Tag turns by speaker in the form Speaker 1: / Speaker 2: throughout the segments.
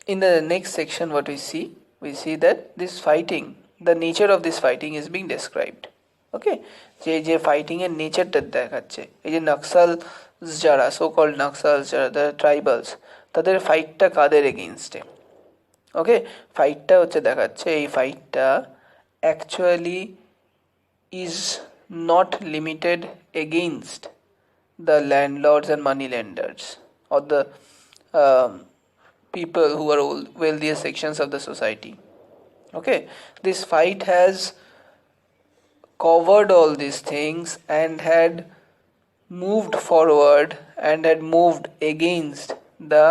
Speaker 1: in the next section what we see that this fighting, the nature of this fighting is being described. Okay, যে fighting এর নেচারটা দেখাচ্ছে, এই যে নাক্সাল যারা so called নাক্সালস যারা the tribals, তাদের ফাইটটা কাদের এগেইনস্টে। ওকে, ফাইটটা হচ্ছে দেখাচ্ছে এই ফাইটটা actually is not limited against the landlords and money lenders or the um, people who are wealthier sections of the society. Okay, this fight has covered all these things and had moved forward and had moved against the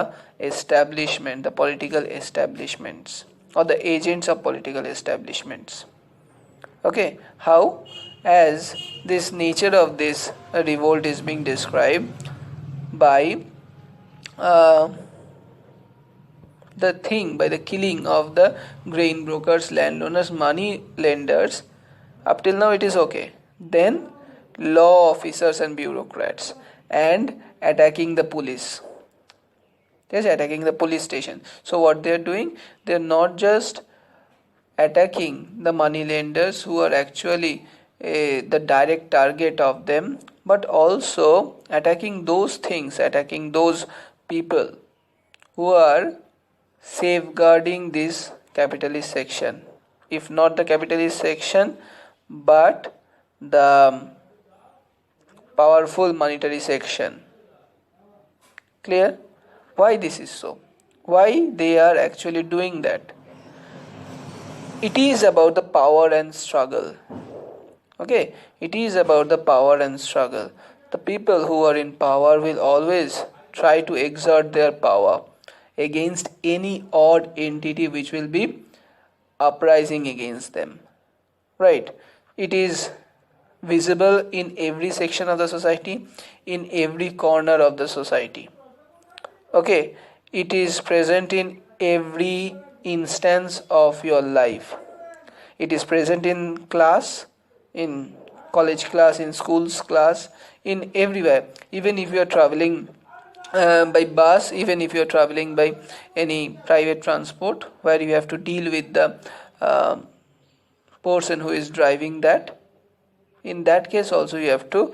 Speaker 1: establishment, the political establishments or the agents of political establishments. Okay, how? As this nature of this revolt is being described by by the killing of the grain brokers, landowners, money lenders. Up till now it is okay. Then law officers and bureaucrats, and attacking the police. Yes, attacking the police station. So what they are doing, they are not just attacking the money lenders who are actually the direct target of them, but also attacking those things, attacking those people who are safeguarding this capitalist section, if not the capitalist section but the powerful monetary section. Clear? Why this is so? Why they are actually doing that? It is about the power and struggle. Okay, it is about the power and struggle. The people who are in power will always try to exert their power against any odd entity which will be uprising against them. Right? It is visible in every section of the society, in every corner of the society. Okay, it is present in every instance of your life. It is present in class, in college class, in schools class, in everywhere. Even if you are traveling by bus, even if you are traveling by any private transport where you have to deal with the person who is driving that, in that case also you have to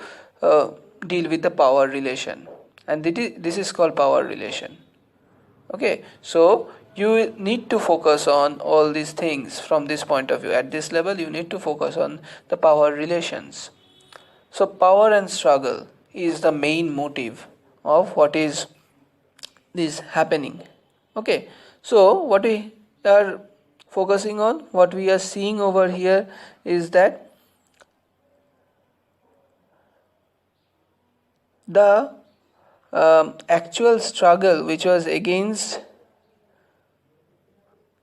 Speaker 1: deal with the power relation, and this is called power relation. Okay, so you need to focus on all these things from this point of view. At this level you need to focus on the power relations. So power and struggle is the main motive of what is this happening. Okay, so what we are focusing on, what we are seeing over here is that the actual struggle which was against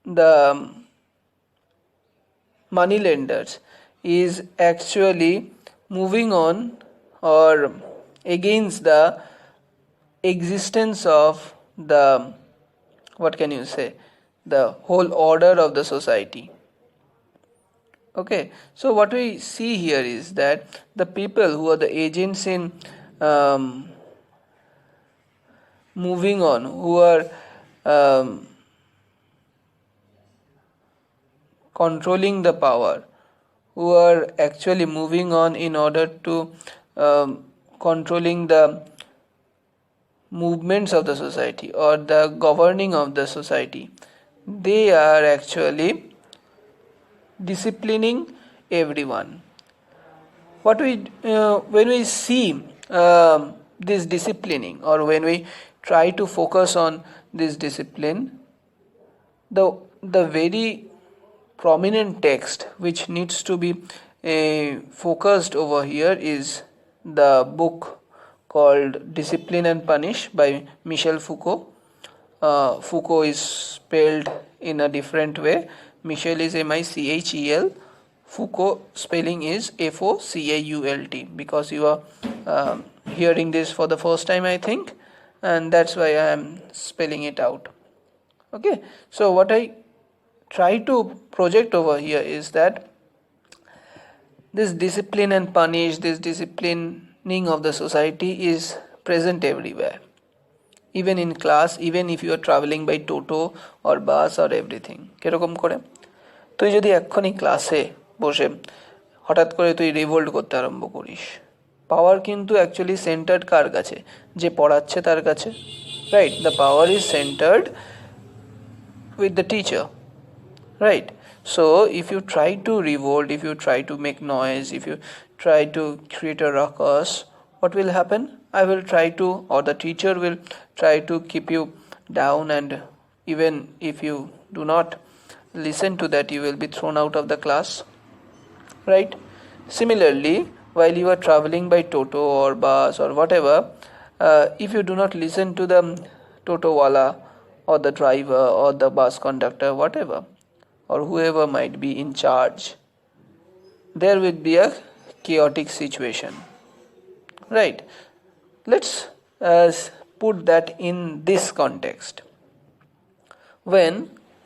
Speaker 1: the money lenders is actually moving on or against the existence of the, what can you say, the whole order of the society. Okay, so what we see here is that the people who are the agents in moving on, who are controlling the power, who are actually moving on in order to controlling the movements of the society or the governing of the society, they are actually disciplining everyone. What we when we see this disciplining, or when we try to focus on this discipline, the very prominent text which needs to be focused over here is the book called Discipline and Punish by Michel Foucault. Foucault is spelled in a different way. Michel is Michel. Foucault spelling is Focault, because you are hearing this for the first time, I think, and that's why I am spelling it out. Okay, so what I try to project over here is that this discipline and punish, this disciplining of the society is present everywhere. even in class, even if you are traveling by toto or bus or everything. কিরকম করে তুই যদি এক্ষুনি ক্লাসে বসে হঠাৎ করে তুই রিভোল্ট করতে আরম্ভ করিস, পাওয়ার কিন্তু অ্যাকচুয়ালি সেন্টার্ড কার কাছে? যে পড়াচ্ছে তার কাছে, right? The power is centred with the teacher, right? So if you try to revolt, if you try to make noise, if you try to create a ruckus, what will happen? I will try to, or the teacher will try to keep you down, and even if you do not listen to that, you will be thrown out of the class, right? Similarly, while you are traveling by toto or bus or whatever, if you do not listen to the toto wala or the driver or the bus conductor, whatever, or whoever might be in charge, there will be a chaotic situation, right? Let's put that in this context. When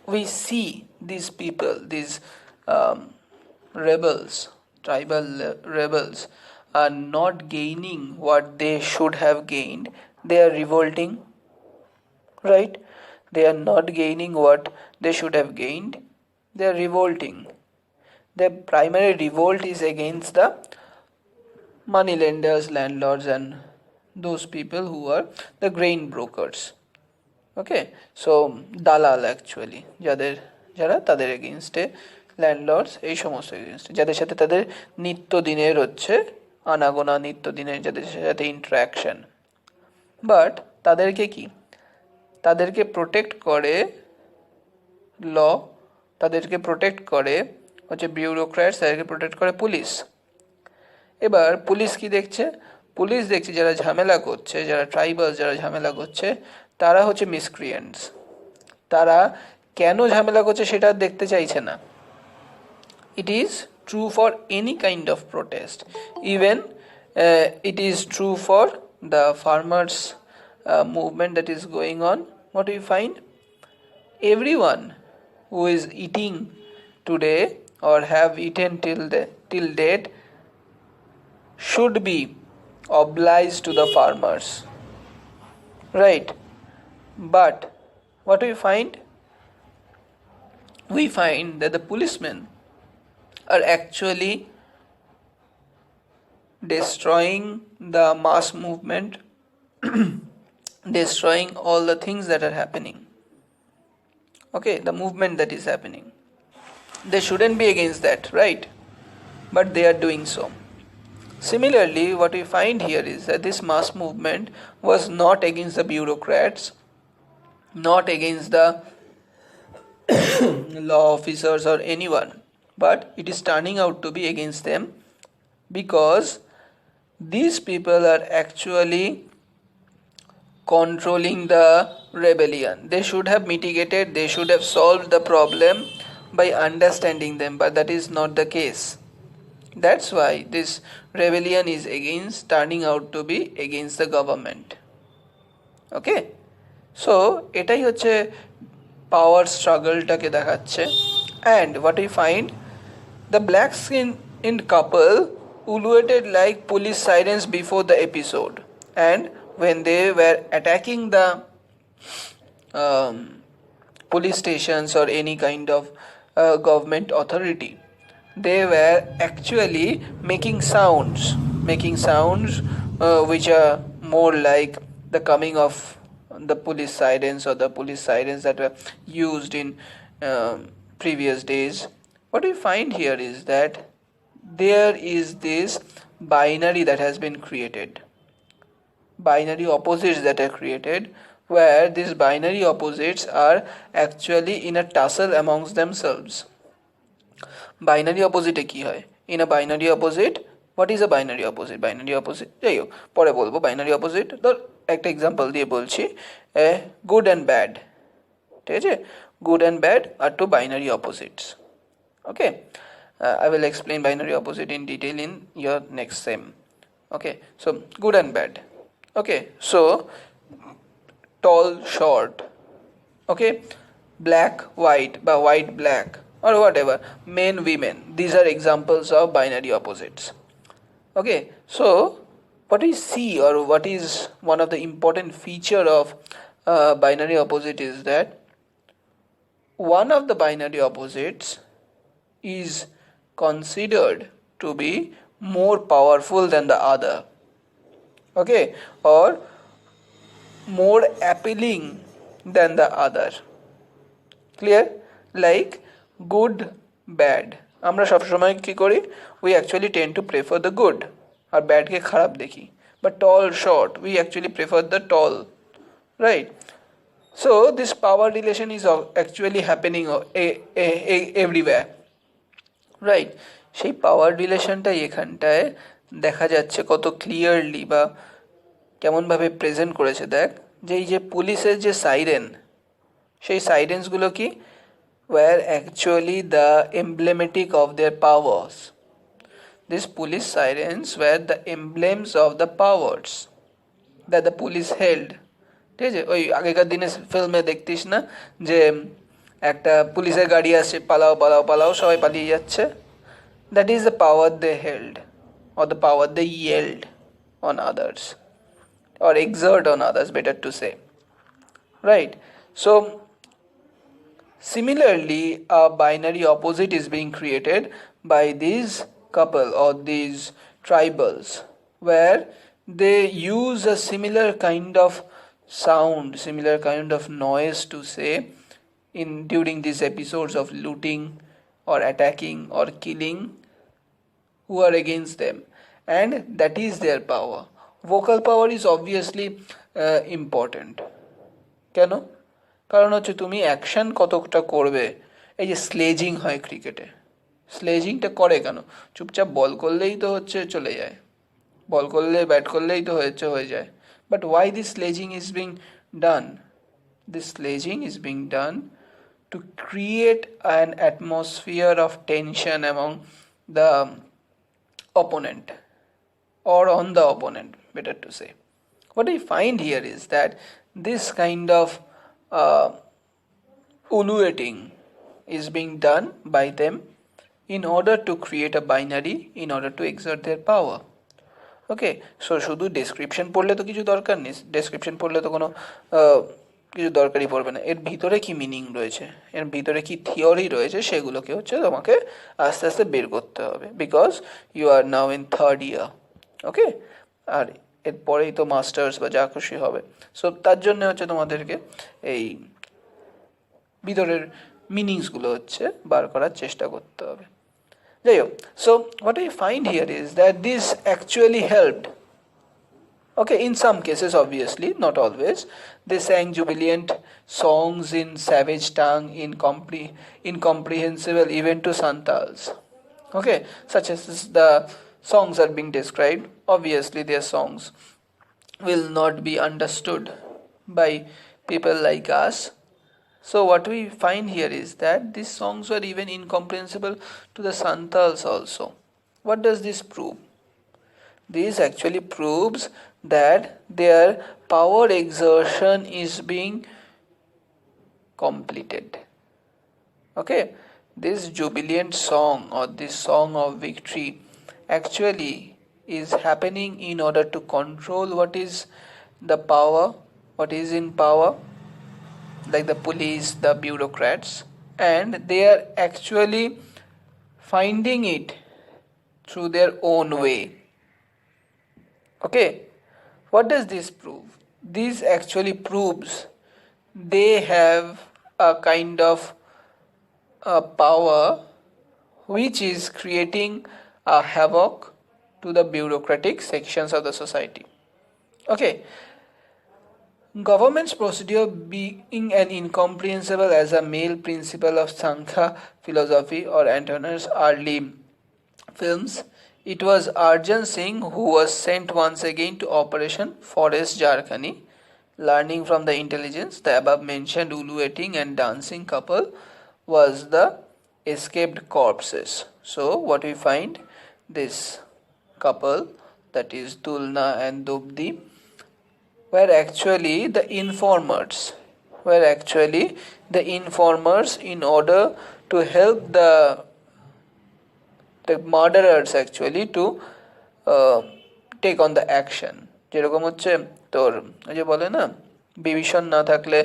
Speaker 1: we see these people, these rebels, tribal rebels, are not gaining what they should have gained, they are revolting, right? They are not gaining what they should have gained, they are revolting. Their primary revolt is against the money lenders, landlords, and those people who are the grain brokers. Okay, so dalal actually, যারা তাদের এগেইনস্টে, landlords, এই সমস্ত এগেইনস্টে, যাদের সাথে তাদের নিত্যদিনের হচ্ছে আনাগোনা, নিত্যদিনের যাদের সাথে ইন্টারাকশন। বাট তাদেরকে কি, তাদেরকে প্রোটেক্ট করে ল, তাদেরকে প্রোটেক্ট করে হচ্ছে বিউরোক্র্যাটস, তাদেরকে প্রোটেক্ট করে পুলিশ। এবার পুলিশ কি দেখছে? পুলিশ দেখছে যারা ঝামেলা করছে, যারা ট্রাইবালস যারা ঝামেলা করছে, তারা হচ্ছে মিসক্রিয়েন্টস। তারা কেন ঝামেলা করছে সেটা দেখতে চাইছে না। It is true for any kind of protest. Even it is true for the farmers movement that is going on. What do you find? Everyone who is eating today or have eaten till date should be obliged to the farmers, right? But what do we find? We find that the policemen are actually destroying the mass movement, destroying all the things that are happening. Okay, the movement that is happening. They shouldn't be against that, right? But they are doing so. Similarly, what we find here is that this mass movement was not against the bureaucrats, not against the law officers or anyone, but it is turning out to be against them, because these people are actually controlling the rebellion. They should have mitigated, they should have solved the problem by understanding them, but that is not the case. That's why this rebellion is turning out to be against the government. Okay, so এটাই হচ্ছে পাওয়ার স্ট্রাগলটাকে দেখাচ্ছে। And what we find, the black skinned couple ululated like police sirens before the episode, and when they were attacking the police stations or any kind of government authority, they were actually making sounds which are more like the coming of the police sirens or the police sirens that were used in previous days. What we find here is that there is this binary that has been created, binary opposites that are created, where these binary opposites are actually in a tussle amongst themselves. Binary opposite কি হয়? In a binary opposite, what is a binary opposite? Binary opposite যাই হোক পরে বলবো। binary opposite ধর একটা example দিয়ে বলছি, good and bad, ঠিক আছে? good and bad are two binary opposites. Okay, I will explain binary opposite in detail in your next sem. Okay, so good and bad. Okay, so tall short, okay, black white বা white black or whatever, men women, these are examples of binary opposites. Okay, so what we see, or what is one of the important feature of binary opposite, is that one of the binary opposites is considered to be more powerful than the other, okay, or more appealing than the other. Clear? Like good, bad, আমরা সবসময় কি করি, we actually tend to prefer the good, R bad কে খারাপ দেখি, but tall short, we actually prefer the tall, right? So this power relation is actually happening everywhere, right? সেই পাওয়ার রিলেশনটাই এখানটায় দেখা যাচ্ছে কত ক্লিয়ারলি, বা কেমনভাবে প্রেজেন্ট করেছে দেখ, যে এই যে পুলিশের যে সাইরেন, সেই সাইরেন্সগুলো কি, were actually the emblematic of their powers. These police sirens were the emblems of the powers that the police held. ঠিক আছে, ওই আগেকার দিনে ফিল্মে দেখতিস না যে একটা পুলিশের গাড়ি আসছে, পালাও পালাও পালাও, সবাই পালিয়ে যাচ্ছে, that is the power they held, or the power they yelled on others, or exert on others, better to say, right? So similarly, a binary opposite is being created by these couple or these tribals, where they use a similar kind of sound, similar kind of noise to say in during these episodes of looting or attacking or killing who are against them, and that is their power. Vocal power is obviously important. কেন? কারণ হচ্ছে তুমি action কতটা করবে। এই যে sledging হয় ক্রিকেটে, স্লেজিংটা করে কেন? চুপচাপ বল করলেই তো হচ্ছে চলে যায়, বল করলে ব্যাট করলেই তো হয়ে যায়। But why this sledging is being done? This sledging is being done to create an atmosphere of tension among the opponent, or on the opponent, better to say. What I find here is that this kind of ululating is being done by them in order to create a binary, in order to exert their power. Okay, so শুধু description পড়লে তো কিছু দরকার নেই, description পড়লে তো কোনো কিছু দরকারই পড়বে না। এর ভিতরে কি মিনিং রয়েছে, এর ভিতরে কি থিওরি রয়েছে, সেগুলোকে হচ্ছে তোমাকে আস্তে আস্তে বের করতে হবে, because you are now in third year, okay, আর এরপরেই তো মাস্টার্স বা যা খুশি হবে। সো তার জন্য হচ্ছে তোমাদেরকে এই ভিতরের মিনিংসগুলো হচ্ছে বার করার চেষ্টা করতে হবে। যাই হোক, so what I find here is that this actually helped. Okay, in some cases, obviously, not always. They sang jubilant songs in savage tongue, incomprehensible even to Santals. Okay, such as the songs are being described. Obviously, their songs will not be understood by people like us. So what we find here is that these songs were even incomprehensible to the Santals also. What does this prove? This actually proves that their power exertion is being completed. Okay, this jubilant song, or this song of victory, actually is happening in order to control what is the power, what is in power, like the police, the bureaucrats, and they are actually finding it through their own way. Okay, what does this prove? This actually proves they have a kind of power which is creating a havoc to the bureaucratic sections of the society. Okay, government's procedure being an incomprehensible as a male principle of Sankhya philosophy or Antoner's early films, it was Arjan Singh who was sent once again to Operation Forest Jharkhani. Learning from the intelligence, the above mentioned ululating and dancing couple was the escaped corpses. So what we find, this couple, that is Tulna and Dubdi, were actually the informers, in order to help the murderers actually to take on the action. যেরকম হচ্ছে তোর ওই যে বলে না, বিভীষণ না থাকলে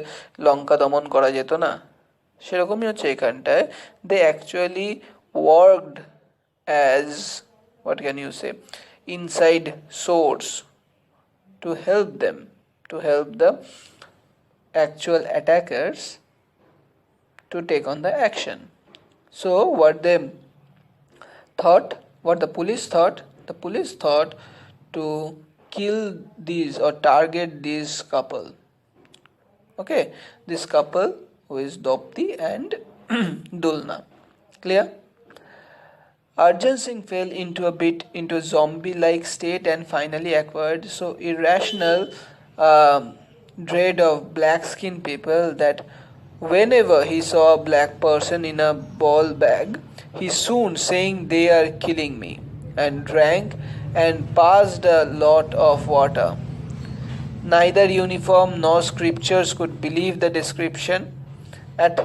Speaker 1: লঙ্কা দমন করা যেত না, সেরকমই হচ্ছে এখানটায়। They actually worked as, what can you say, inside source to help them, to help the actual attackers to take on the action. So what they thought, what the police thought, the police thought to kill these or target this couple. Okay, this couple who is Dopti and Dulna. Clear? Arjan Singh fell into a zombie-like state and finally acquired so irrational dread of black-skinned people that whenever he saw a black person in a ball bag, he soon saying they are killing me, and drank and passed a lot of water. Neither uniform nor scriptures could believe the description. At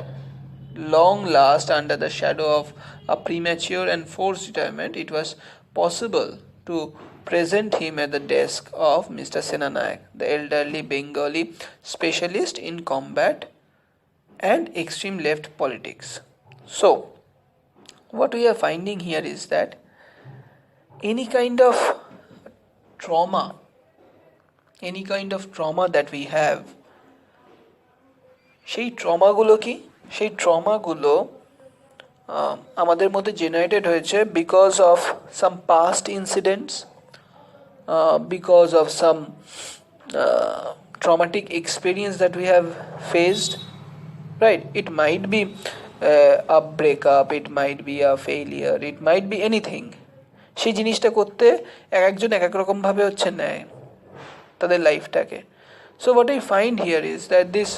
Speaker 1: long last, under the shadow of a premature and forced retirement, it was possible to present him at the desk of Mr. Senanayak, the elderly Bengali specialist in combat and extreme left politics. So, what we are finding here is that any kind of trauma that we have, সেই ট্রমাগুলো কি, সেই ট্রমাগুলো আমাদের মধ্যে generated হয়েছে because of some past incidents, because of some traumatic experience that we have faced, right? It might be a breakup, it might be a failure, it might be anything. সেই জিনিসটা করতে একজন এক এক রকম ভাবে হচ্ছে নেয় তাদের লাইফটাকে। So what I find here is that this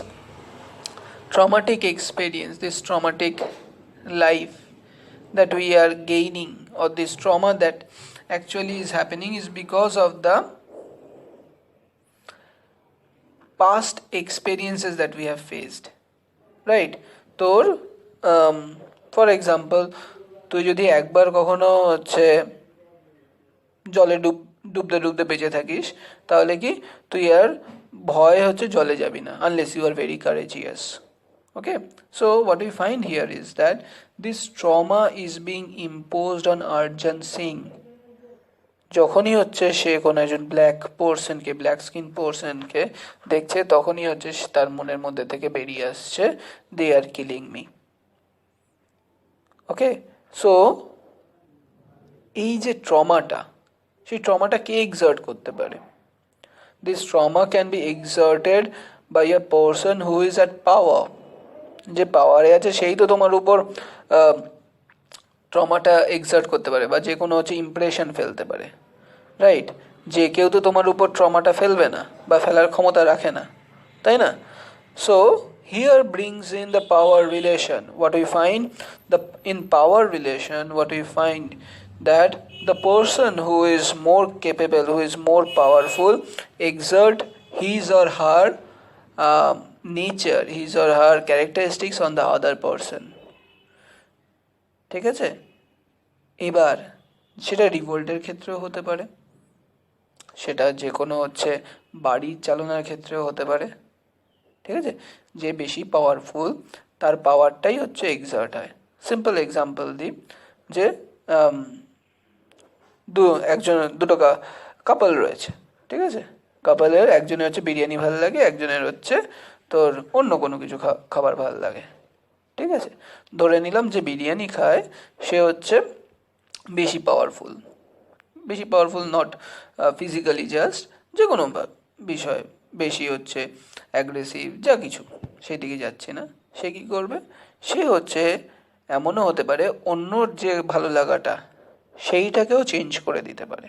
Speaker 1: traumatic experience, this traumatic life that we are gaining, or this trauma that actually is happening, is because of the past experiences that we have faced, right? তোর for example, তুই যদি একবার কখনো হচ্ছে জলে ডুবতে ডুবতে বেঁচে থাকিস, তাহলে কি তুই আর ভয় হচ্ছে জলে যাবি না, unless you are very courageous. Okay, so what we find here is that this trauma is being imposed on Arjan Singh. যখনই হচ্ছে সে কোনো একজন ব্ল্যাক স্কিন পারসনকে দেখছে, তখনই হচ্ছে তার মনের মধ্যে থেকে বেরিয়ে আসছে they are killing me. Okay, so এই যে ট্রমাটা, সেই ট্রমাটা কে এক্সার্ট করতে পারে? This trauma can be exerted by a person who is at power. যে পাওয়ারে আছে সেই তো তোমার উপর ট্রমাটা এক্সার্ট করতে পারে, বা যে কোনো হচ্ছে ইমপ্রেশন ফেলতে পারে, রাইট? যে কেউ তো তোমার উপর ট্রমাটা ফেলবে না বা ফেলার ক্ষমতা রাখে না, তাই না? So here brings in the power relation. What we find, in power relation, what we find that the person who is more capable, who is more powerful, exert his or her nature, his or her characteristics on the other person. ঠিক আছে? এবার সেটা রিভোল্টের ক্ষেত্রেও হতে পারে, সেটা যে কোনো হচ্ছে বাড়ি চালানোর ক্ষেত্রেও হতে পারে, ঠিক আছে? যে বেশি পাওয়ারফুল তার পাওয়ারটাই হচ্ছে এক্সার্ট হয়। সিম্পল এক্সাম্পল দিই, যে দুটো কাপল রয়েছে, ঠিক আছে? কাপলের একজনের হচ্ছে বিরিয়ানি ভালো লাগে, একজনের হচ্ছে তোর অন্য কোনো কিছু খাবার ভালো লাগে, ঠিক আছে? ধরে নিলাম যে বিরিয়ানি খায় সে হচ্ছে বেশি পাওয়ারফুল নট ফিজিক্যালি, জাস্ট যে কোনো বিষয় বেশি হচ্ছে অ্যাগ্রেসিভ, যা কিছু সেই দিকে যাচ্ছে না, সে কী করবে? সে হচ্ছে এমনও হতে পারে অন্যর যে ভালো লাগাটা সেইটাকেও চেঞ্জ করে দিতে পারে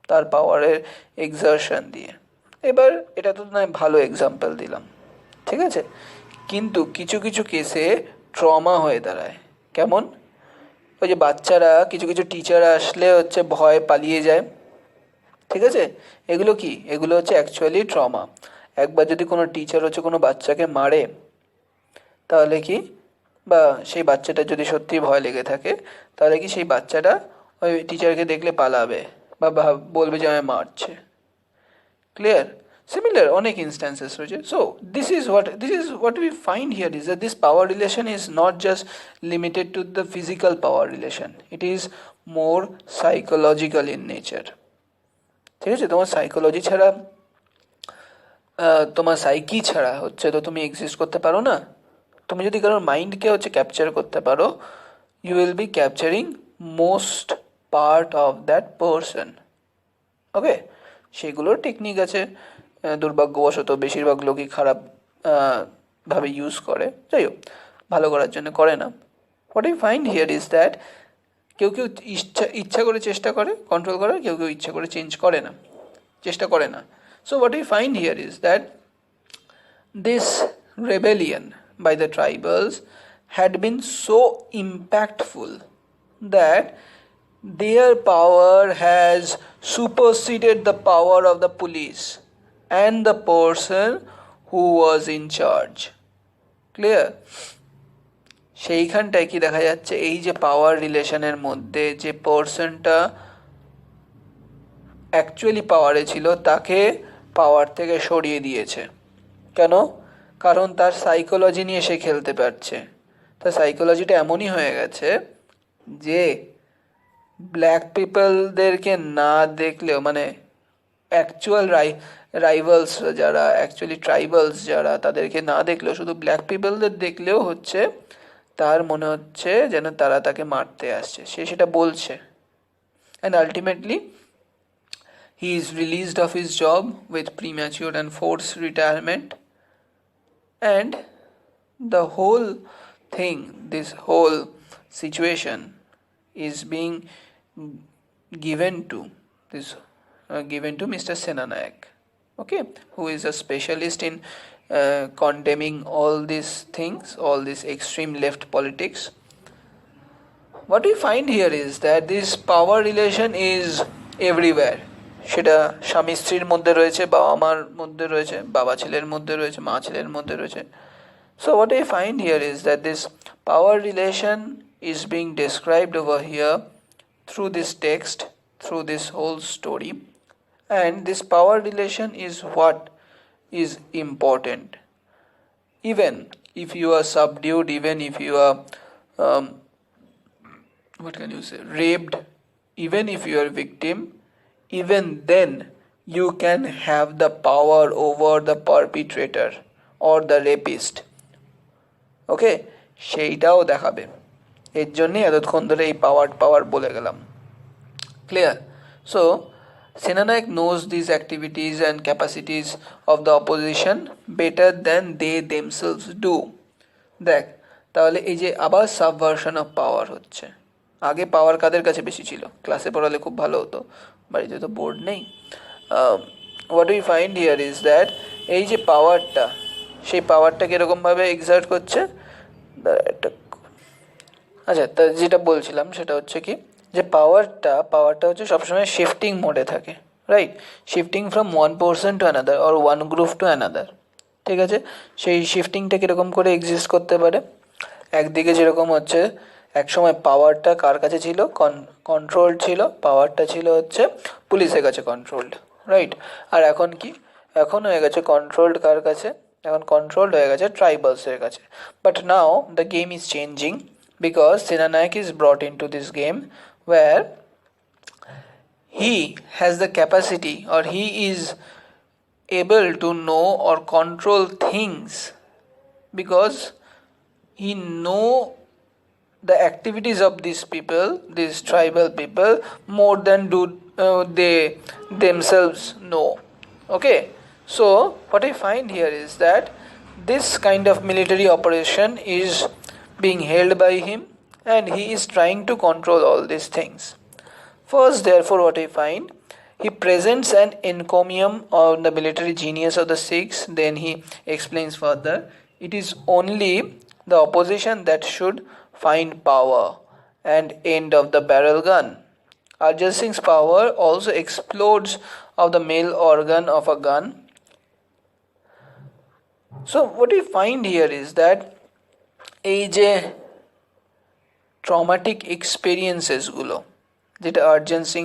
Speaker 1: তার পাওয়ারের এক্সারশন দিয়ে। এবার এটা তো নয় ভালো এক্সাম্পল দিলাম, ঠিক আছে? কিন্তু কিছু কিছু কেসে ট্রমা হয়ে দাঁড়ায়। কেমন? ওই যে বাচ্চারা, কিছু কিছু টিচার আসলে হচ্ছে ভয় পালিয়ে যায়, ঠিক আছে? এগুলো কি? এগুলো হচ্ছে অ্যাকচুয়ালি ট্রমা। একবার যদি কোনো টিচার হচ্ছে কোনো বাচ্চাকে মারে, তাহলে কি, বা সেই বাচ্চাটা যদি সত্যি ভয় লেগে থাকে, তাহলে কি সেই বাচ্চাটা ওই টিচারকে দেখলে পালাবে, বা বলবে যে আমায় মারছে। ক্লিয়ার? সিমিলার অনেক ইনস্ট্যান্সেস রয়েছে। So this is what we find here is that this power relation is not just limited to the physical power relation, it is more psychological in nature. ঠিক আছে, তোমার সাইকোলজি ছাড়া তোমার psyche ছাড়া হচ্ছে তো তুমি এক্সিস্ট করতে পারো না। তুমি যদি কারোর মাইন্ডকে হচ্ছে ক্যাপচার করতে পারো, you will be capturing most part of that person. Okay, সেগুলোর টেকনিক আছে, দুর্ভাগ্যবশত বেশিরভাগ লোকই খারাপ ভাবে ইউজ করে। যাই হোক, ভালো করার জন্য করে না। What I find here is that কেউ কেউ ইচ্ছা করে চেষ্টা করে কন্ট্রোল করার, কেউ কেউ ইচ্ছা করে চেষ্টা করে না। So what I find here is that this rebellion by the tribals had been so impactful that their power has superseded the power of the police and the person who was in charge. Clear? সেইখানটায় কি দেখা যাচ্ছে, এই যে পাওয়ার রিলেশনের মধ্যে যে পার্সনটা actually পাওয়ারে ছিল তাকে পাওয়ার থেকে সরিয়ে দিয়েছে। কেন? কারণ তার সাইকোলজি নিয়ে সে খেলতে পারছে। তার সাইকোলজিটা এমনই হয়ে গেছে যে ব্ল্যাক পিপলদেরকে না দেখলেও, মানে অ্যাকচুয়াল রাইভালস যারা, অ্যাকচুয়ালি ট্রাইবালস যারা, তাদেরকে না দেখলেও শুধু ব্ল্যাক পিপলদের দেখলেও হচ্ছে তার মনে হচ্ছে যেন তারা তাকে মারতে আসছে, সে সেটা বলছে। And ultimately he is released of his job with premature and forced retirement, and the whole thing, this whole situation is being given to Mr. Senanayak, okay, who is a specialist in condemning all these things, all this extreme left politics. What we find here is that this power relation is everywhere. সেটা স্বামী স্ত্রীর মধ্যে রয়েছে, বাবা মার মধ্যে রয়েছে, বাবা ছেলের মধ্যে রয়েছে, মা ছেলের মধ্যে রয়েছে। So what I find here is that this power relation is being described over here through this text, through this whole story, and this power relation is what is important. Even if you are subdued, even if you are what can you say, raped, even if you are victim, even then you can have the power over the perpetrator or the rapist. ওকে, সেইটাও দেখাবে। এর জন্যই এতক্ষণ ধরে এই power বলে গেলাম। Clear? So Senanayak knows these activities and capacities of the opposition better than they themselves do. দেখ, তাহলে এই যে আবার সাবভার্সন অফ পাওয়ার হচ্ছে। আগে পাওয়ার কাদের কাছে বেশি ছিল? ক্লাসে পড়ালে খুব ভালো হতো, বাড়িতে তো বোর্ড নেই। What we find here is that এই যে পাওয়ারটা, সেই পাওয়ারটা কীরকমভাবে এক্সার্ট করছে। আচ্ছা, তা যেটা বলছিলাম সেটা হচ্ছে কি, যে পাওয়ারটা হচ্ছে সবসময় শিফটিং মোডে থাকে, right? Shifting from one person to another or one group to another. ঠিক আছে, সেই শিফটিংটা কীরকম করে এক্সিস্ট করতে পারে? একদিকে যেরকম হচ্ছে একসময় পাওয়ারটা কার কাছে ছিল, কন্ট্রোলড ছিল, পাওয়ারটা ছিল হচ্ছে পুলিশের কাছে কন্ট্রোলড, রাইট? আর এখন কি, এখন হয়ে গেছে কন্ট্রোলড কার কাছে? এখন কন্ট্রোলড হয়ে গেছে ট্রাইবালসের কাছে। But now the game is changing because Senanayak is brought into this game where he has the capacity, or he is able to know or control things because he know the activities of these people, these tribal people, more than do they themselves know. Okay, so what I find here is that this kind of military operation is being held by him, and he is trying to control all these things. First, therefore, what I find, he presents an encomium on the military genius of the Sikhs. Then he explains further, it is only the opposition that should find power and end of the barrel gun. Arjit Singh's power also explodes of the male organ of a gun. So what we find here is that এই যে traumatic এক্সপেরিয়েন্সেসগুলো, যেটা Arjun Singh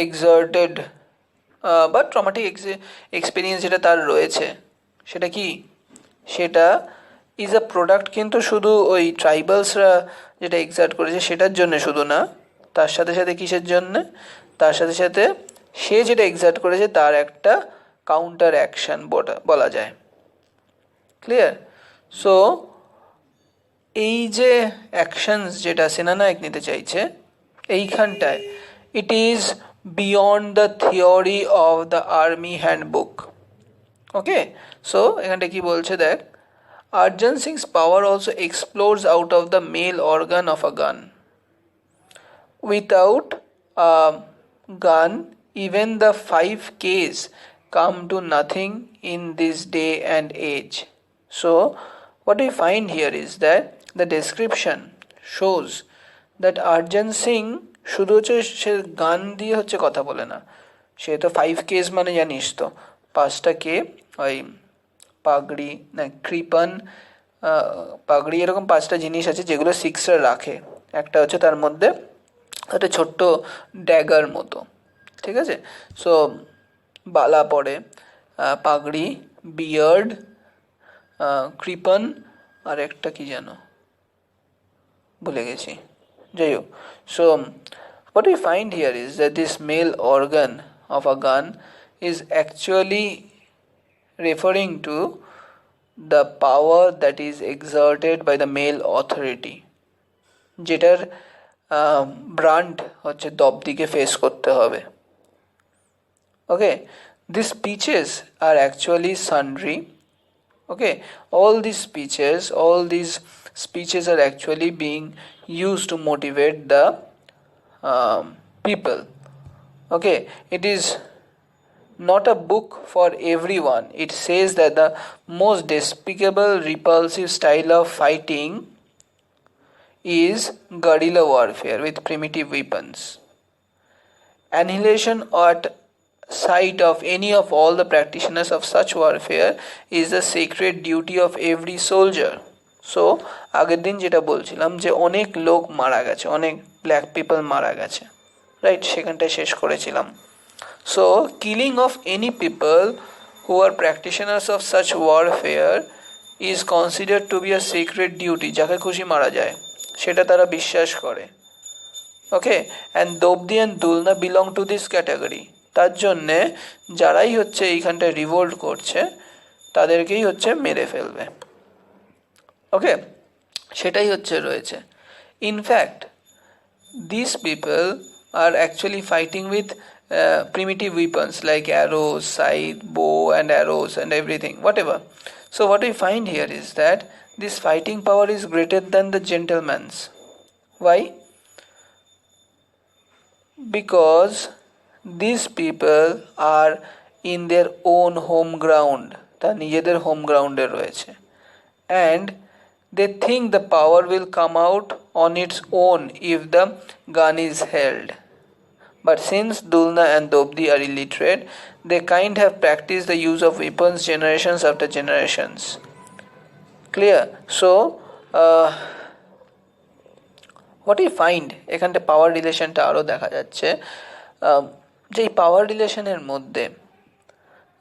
Speaker 1: exerted বা traumatic experience যেটা তার রয়েছে, সেটা কি, সেটা ইজ আ প্রোডাক্ট কিন্তু শুধু ওই ট্রাইবালসরা যেটা এক্সার্ট করেছে সেটার জন্য শুধু না, তার সাথে সাথে কিসের জন্যে, তার সাথে সাথে সে যেটা এক্সার্ট করেছে তার একটা কাউন্টার অ্যাকশন বলা যায়। ক্লিয়ার? সো এই যে অ্যাকশনস যেটা সেনানায়ক নিতে চাইছে এইখানটায়, it is beyond the theory of the army handbook. Okay, so এখানটা কি বলছে দেখ, Arjan Singh's power also explores out of the male organ of a gun. Without আ গান even the 5Ks come to nothing in this day and age. So what we find here is that the description shows that Arjan Singh শুধু হচ্ছে সে গান দিয়ে হচ্ছে কথা বলে না, সে তো 5Ks মানে জানিস তো, 5টা কে, ওই পাগড়ি না কৃপন, পাগড়ি, এরকম 5টা জিনিস আছে যেগুলো শিখসরা রাখে, একটা হচ্ছে তার মধ্যে একটা ছোট্ট ড্যাগার মতো, ঠিক আছে? সো বালা পরে, পাগড়ি, বিয়ার্ড, কৃপন, আর একটা কি যেন ভুলে গেছি, যাই হোক। So what we find here is that this male organ of a gun is actually referring to the power that is exerted by the male authority, যেটার ব্রান্ড হচ্ছে দবদিকে ফেস করতে হবে। Okay, these speeches are actually sundry. Okay, all these speeches are actually being used to motivate the people. Okay, it is not a book for everyone. It says that the most despicable, repulsive style of fighting is guerrilla warfare with primitive weapons. Annihilation at sight of any of all the practitioners of such warfare is the sacred duty of every soldier. So আগের দিন যেটা বলছিলাম যে অনেক লোক মারা গেছে, অনেক ব্ল্যাক পিপল মারা গেছে, রাইট, সেখানটায় শেষ করেছিলাম। So killing of any people who are practitioners of such warfare is considered to be a secret duty, যাকে খুশি মারা যায় সেটা তারা বিশ্বাস করে। Okay, and Dopdi and Dulna belong to this category, তার জন্যে যারাই হচ্ছে এইখানটায় রিভোল্ট করছে তাদেরকেই হচ্ছে মেরে ফেলবে। ওকে, সেটাই হচ্ছে রয়েছে। In fact this people are actually fighting with primitive weapons like arrows, scythe, bow and arrows and everything, whatever. So what we find here is that this fighting power is greater than the gentleman's. Why? Because these people are in their own home ground, তারা নিজেদের home গ্রাউন্ডে রয়েছে, and they think the power will come out on its own if the gun is held. But since Dulna and Dobdi are illiterate, they kind have practiced the use of weapons generations after generations. Clear? So what we find এখানটা পাওয়ার রিলেশনটা আরও দেখা যাচ্ছে, যে এই পাওয়ার রিলেশনের মধ্যে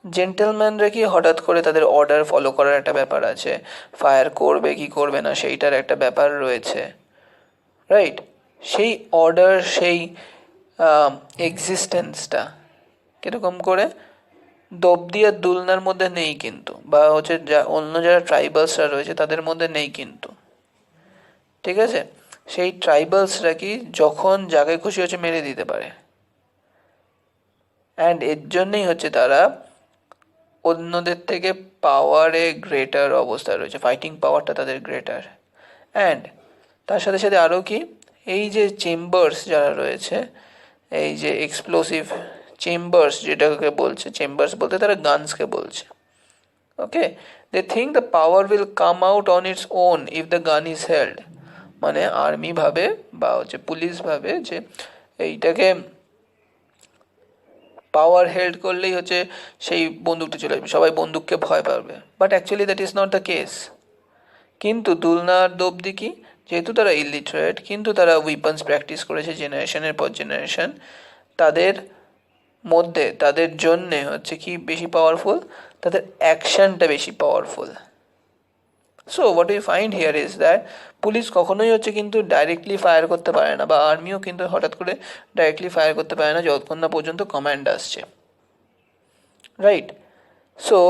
Speaker 1: জেন্টেলম্যানরা কি হঠাৎ করে তাদের অর্ডার ফলো করার একটা ব্যাপার আছে, ফায়ার করবে কি করবে না সেইটার একটা ব্যাপার রয়েছে, রাইট? সেই অর্ডার, সেই এক্সিস্টেন্সটা কীরকম করে দবদি আর দুলনার মধ্যে নেই কিন্তু, বা হচ্ছে যা অন্য যারা ট্রাইবালসরা রয়েছে তাদের মধ্যে নেই কিন্তু, ঠিক আছে? সেই ট্রাইবালসরা কি যখন যাকে খুশি হচ্ছে মেরে দিতে পারে, অ্যান্ড এর জন্যই হচ্ছে তারা অন্যদের থেকে পাওয়ারে গ্রেটার অবস্থায় রয়েছে, ফাইটিং পাওয়ারটা তাদের গ্রেটার। অ্যান্ড তার সাথে সাথে আরও কি, এই যে চেম্বার্স যারা রয়েছে, এই যে এক্সপ্লোসিভ চেম্বার্স যেটাকে বলছে, চেম্বার্স বলতে তারা গানসকে বলছে। Okay, they think the power will come out on its own if the gun is held, মানে আর্মি ভাবে বা হচ্ছে পুলিশ ভাবে যে এইটাকে পাওয়ার হেল্ড করলেই হচ্ছে সেই বন্দুকটা চলে আসবে, সবাই বন্দুককে ভয় পাবে, but actually that is not the case. কিন্তু দুলনা আর দবদি কি, যেহেতু তারা ইলিটারেট, কিন্তু তারা উইপন্স প্র্যাকটিস করেছে জেনারেশনের পর জেনারেশন, তাদের মধ্যে তাদের জন্যে হচ্ছে কি বেশি পাওয়ারফুল, তাদের অ্যাকশনটা বেশি powerful. So what you find here is that police কখনোই হচ্ছে কিন্তু ডাইরেক্টলি ফায়ার করতে পারে না, বা আর্মিও কিন্তু হঠাৎ করে ডাইরেক্টলি ফায়ার করতে পারে না যতক্ষণ না পর্যন্ত কমান্ড আসছে, রাইট? সো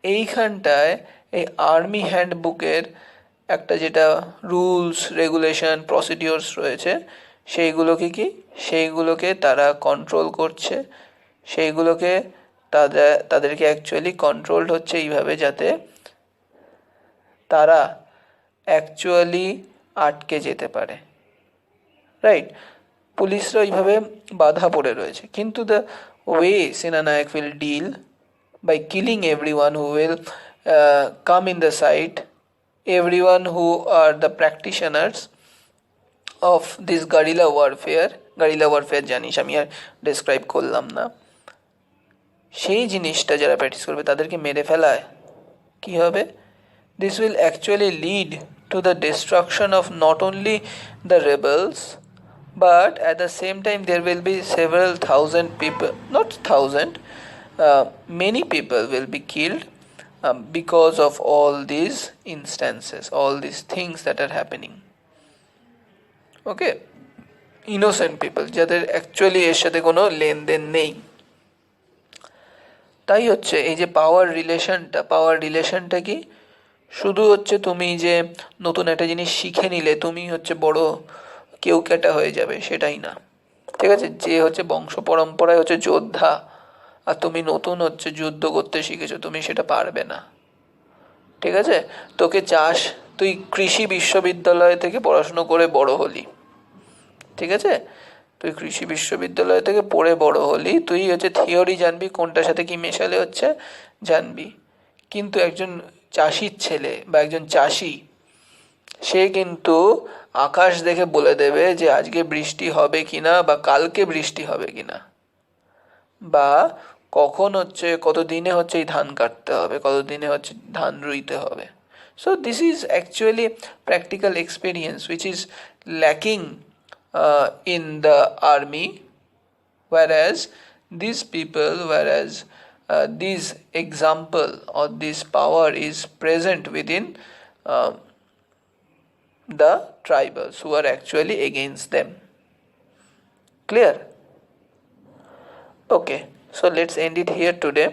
Speaker 1: এইখানটায় এই আর্মি হ্যান্ডবুকের একটা যেটা রুলস রেগুলেশন প্রসিডিওরস রয়েছে, সেইগুলোকে তারা কন্ট্রোল করছে, সেইগুলোকে তাদেরকে অ্যাকচুয়ালি কন্ট্রোলড হচ্ছে এইভাবে যাতে তারা অ্যাকচুয়ালি আটকে যেতে পারে, রাইট? পুলিশরা এইভাবে বাধা পড়ে রয়েছে, কিন্তু the way Senanayak will deal by killing everyone who will come in the sight, everyone who are the practitioners of this guerrilla warfare জানিস আমি আর ডেসক্রাইব করলাম না, সেই জিনিসটা যারা প্র্যাকটিস করবে তাদেরকে মেরে ফেলায় কি হবে? This will actually lead to the destruction of not only the rebels, but at the same time there will be several thousand people, not thousand, many people will be killed because of all these instances, all these things that are happening. Okay, innocent people যাদের actually এর সাথে কোনো লেনদেন নেই। তাই হচ্ছে এই যে পাওয়ার রিলেশনটা কি শুধু হচ্ছে তুমি যে নতুন একটা জিনিস শিখে নিলে তুমি হচ্ছে বড় কেউ কেটা হয়ে যাবে সেটাই না, ঠিক আছে? যে হচ্ছে বংশ পরম্পরায় হচ্ছে যোদ্ধা, আর তুমি নতুন হচ্ছে যুদ্ধ করতে শিখেছো, তুমি সেটা পারবে না, ঠিক আছে? তুই কৃষি বিশ্ববিদ্যালয় থেকে পড়াশুনো করে বড় হলি, ঠিক আছে? তুই কৃষি বিশ্ববিদ্যালয় থেকে পড়ে বড় হলি, তুই হচ্ছে থিওরি জানবি, কোনটার সাথে কি মেশালে হচ্ছে জানবি, কিন্তু একজন চাষির ছেলে বা একজন চাষি, সে কিন্তু আকাশ দেখে বলে দেবে যে আজকে বৃষ্টি হবে কিনা, বা কালকে বৃষ্টি হবে কিনা, বা কখন হচ্ছে কত দিনে হচ্ছে এই ধান কাটতে হবে, কত দিনে হচ্ছে ধান রুইতে হবে। So this is actually practical experience which is lacking in the army, whereas this example or this power is present within the tribals who are actually against them. Clear? Okay, so let's end it here today.